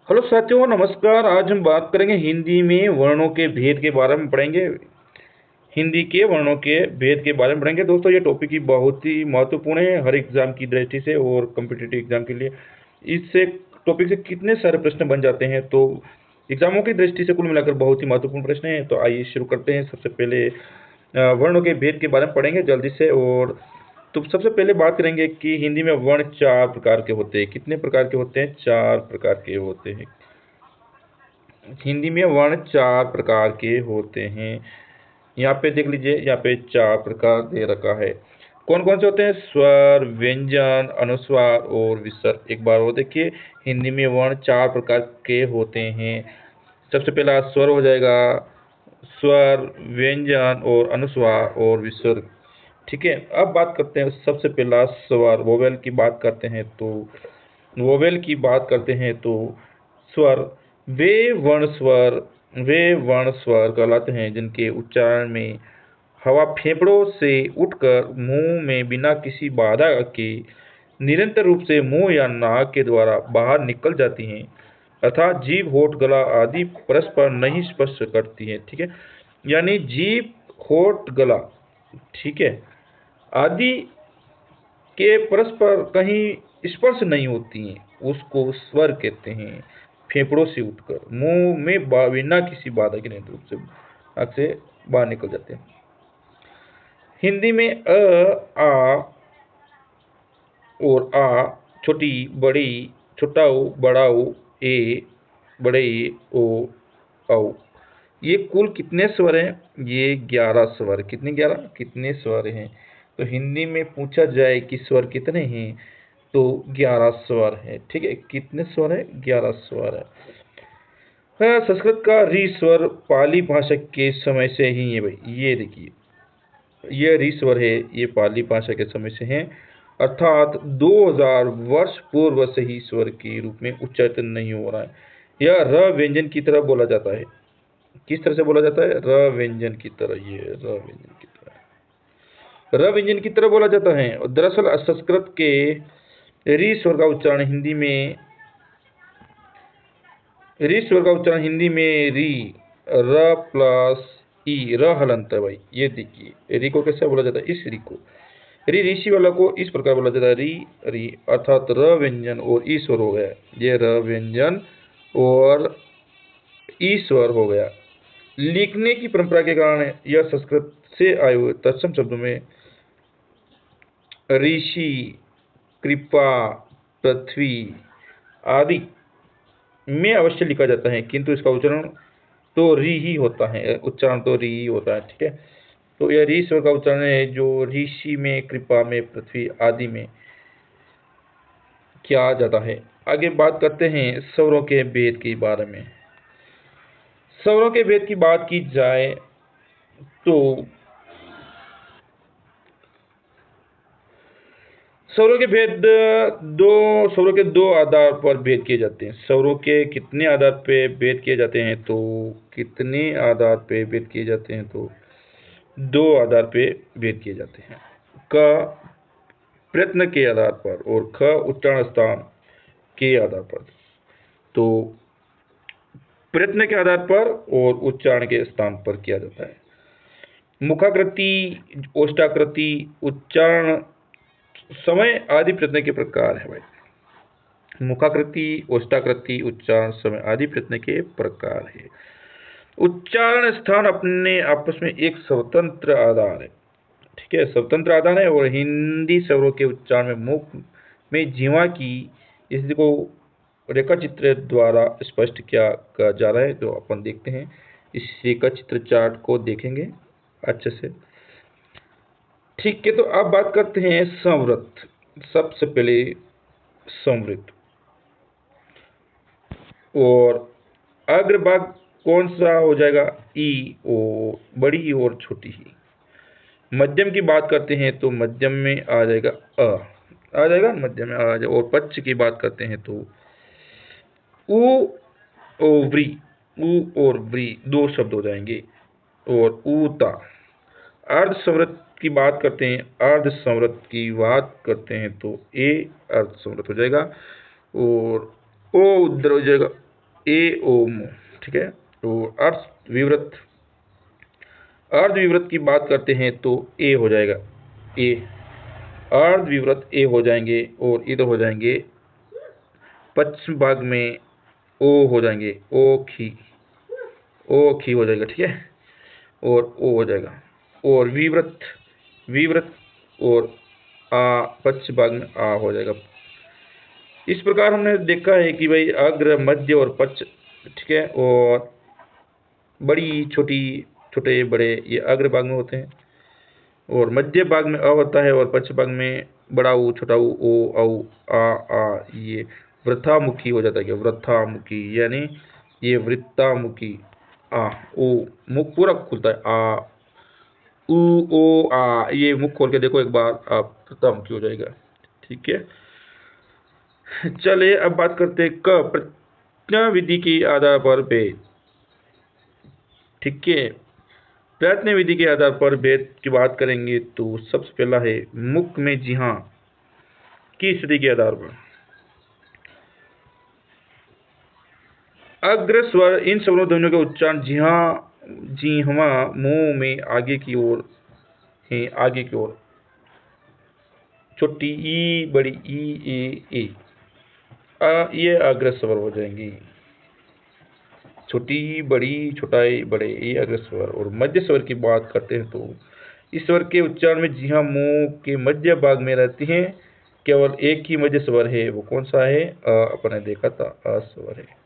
Hello साथियों, नमस्कार। आज हम बात करेंगे हिंदी में वर्णों के भेद के बारे में पढ़ेंगे। हिंदी के वर्णों के भेद के बारे में पढ़ेंगे। दोस्तों, ये टॉपिक ही बहुत ही महत्वपूर्ण है हर एग्जाम की दृष्टि से और कम्पिटिटिव एग्जाम के लिए। इससे टॉपिक से कितने सारे प्रश्न बन जाते हैं, तो एग्जामों की दृष्टि से कुल मिलाकर बहुत ही महत्वपूर्ण प्रश्न है। तो आइए शुरू करते हैं। सबसे पहले वर्णों के भेद के बारे में पढ़ेंगे जल्दी से। और तो सबसे पहले बात करेंगे कि हिंदी में वर्ण 4 प्रकार के होते हैं। कितने प्रकार के होते हैं? 4 प्रकार के होते हैं। हिंदी में वर्ण 4 प्रकार के होते हैं। यहाँ पे देख लीजिए, यहाँ पे 4 प्रकार दे रखा है। कौन कौन से होते हैं? स्वर, व्यंजन, अनुस्वार और विसर्ग। एक बार और देखिए, हिंदी में वर्ण 4 प्रकार के होते हैं। सबसे पहला स्वर हो जाएगा, स्वर, व्यंजन और अनुस्वार और विसर्ग। ठीक है, अब बात करते हैं सबसे पहला स्वर, वोवेल की बात करते हैं। तो वोवेल की बात करते हैं तो स्वर वे वर्ण स्वर कहलाते हैं जिनके उच्चारण में हवा फेफड़ों से उठकर मुंह में बिना किसी बाधा के निरंतर रूप से मुंह या नाक के द्वारा बाहर निकल जाती हैं, अर्थात जीभ, होठ, गला आदि परस्पर नहीं स्पर्श करती हैं। ठीक है, यानी जीभ, होठ, गला, ठीक है, आदि के परस्पर कहीं स्पर्श नहीं होती हैं, उसको स्वर कहते हैं। फेफड़ों से उठकर मुंह में बिना किसी बाधा के निरंतर रूप से नाक से बाहर निकल जाते हैं। हिंदी में आ और आ, छोटी, बड़ी, छोटाऊ, बड़ाऊ, ए, बड़े, ओ, औ, ये कुल कितने स्वर हैं? ये 11 स्वर। कितने? 11। कितने स्वर हैं? तो हिंदी में पूछा जाए कि स्वर कितने हैं, तो 11 स्वर है। ठीक है, कितने स्वर है? 11 स्वर है। हाँ, संस्कृत का री स्वर पाली भाषा के समय से ही है भाई। ये देखिए, ये री स्वर है, ये पाली भाषा के समय से है, अर्थात 2000 वर्ष पूर्व से ही स्वर के रूप में उच्चारण नहीं हो रहा है। यह र व्यंजन की तरह बोला जाता है। किस तरह से बोला जाता है? र व्यंजन की तरह। ये र व्यंजन की तरह, र व्यंजन की तरह बोला जाता है। और दरअसल संस्कृत के री स्वर का उच्चारण हिंदी में री र प्लस ई, र हलंत है भाई। ये देखिए, री को कैसे बोला जाता है? इस री को, ऋषि वाला को इस प्रकार बोला जाता है, री, अर्थात र व्यंजन और ई स्वर हो गया। ये र व्यंजन और ई स्वर हो गया। लिखने की परंपरा के कारण यह संस्कृत से आए हुए तत्सम शब्दों में ऋषि, कृपा, पृथ्वी आदि में अवश्य लिखा जाता है, किंतु इसका उच्चारण तो री ही होता है। उच्चारण तो री ही होता है। ठीक है, तो यह री स्वर का उच्चारण है जो ऋषि में, कृपा में, पृथ्वी आदि में किया जाता है। आगे बात करते हैं स्वरों के भेद के बारे में। स्वरों के भेद की बात की जाए तो स्वरों के भेद स्वरों के दो आधार पर भेद किए जाते हैं। स्वरों के कितने आधार पे भेद किए जाते हैं? तो कितने आधार पे भेद किए जाते हैं? तो 2 आधार पे भेद किए जाते हैं। क प्रयत्न के आधार पर और ख उच्चारण स्थान के आधार पर। तो प्रयत्न के आधार पर और उच्चारण के स्थान पर किया जाता है। मुखाकृति, ओष्ठाकृति, उच्चारण, समय आदि प्रयत्न के प्रकार है भाई। मुखाकृति, ओष्ठाकृति, उच्चारण, समय आदि प्रयत्न के प्रकार है। उच्चारण स्थान अपने आपस में एक स्वतंत्र आधार है। ठीक है, स्वतंत्र आधार है। और हिंदी स्वरों के उच्चारण में मुख में जीवा की स्थिति को रेखा चित्र द्वारा स्पष्ट किया जा रहा है। तो अपन देखते हैं, इस रेखा चित्र चार्ट को देखेंगे अच्छे से। ठीक है, तो अब बात करते हैं संवृत। सबसे पहले संवृत, और अग्रभाग कौन सा हो जाएगा? ई, ओ, बड़ी और छोटी ही। मध्यम की बात करते हैं तो मध्यम में आ जाएगा आ जाएगा, मध्यम में आ जाएगा। और पक्ष की बात करते हैं तो उ और व्री, उ और व्री 2 शब्द हो जाएंगे। और ऊता। अर्ध संवृत की बात करते हैं, अर्ध संवृत की बात करते हैं तो ए अर्ध संवृत हो जाएगा। और ओ उधर हो जाएगा, ए ओ मु, ठीक है। तो अर्ध विवृत की बात करते हैं तो ए हो जाएगा, ए अर्ध विवृत ए हो जाएंगे, और इधर हो जाएंगे पश्चिम भाग में ओ हो जाएंगे, ओ खी हो जाएगा, ठीक है, और ओ हो जाएगा, और विवृत और आ पश्चिम भाग में आ हो जाएगा। इस प्रकार हमने देखा है कि भाई अग्र, मध्य और पश्च, ठीक है, और बड़ी छोटी, छोटे बड़े ये अग्र भाग में होते हैं, और मध्य भाग में अ होता है, और पश्चिम भाग में बड़ा ऊ, छोटा ऊ, ओ, औ, आ, ये वृथामुखी हो जाता है। क्या वृथामुखी, यानी ये वृत्तामुखी, आ ओ, मुख पूरा खुलता है, आ ऊ ओ आ, ये मुख खोल के देखो एक बार, आप वृत्तामुखी हो जाएगा, ठीक है। चलिए अब बात करते हैं क, प्रत्यय विधि के आधार पर भेद, ठीक है। प्रयत्न विधि के आधार पर भेद की बात करेंगे तो सबसे पहला है मुख में जी हाँ की स्थिति के आधार पर। अग्र स्वर इन स्वरों ध्वनियों का उच्चारण जी हवा मुंह में आगे की ओर है, आगे की ओर, छोटी ई, बड़ी ई, ए ये अग्र स्वर हो जाएंगी, छोटी बड़ी, छोटाई बड़े, ये अग्र स्वर। और मध्य स्वर की बात करते हैं तो इस स्वर के उच्चारण में जी हाँ मुंह के मध्य भाग में रहती हैं, केवल एक ही मध्य स्वर है, वो कौन सा है, अपने देखा था, अ स्वर है।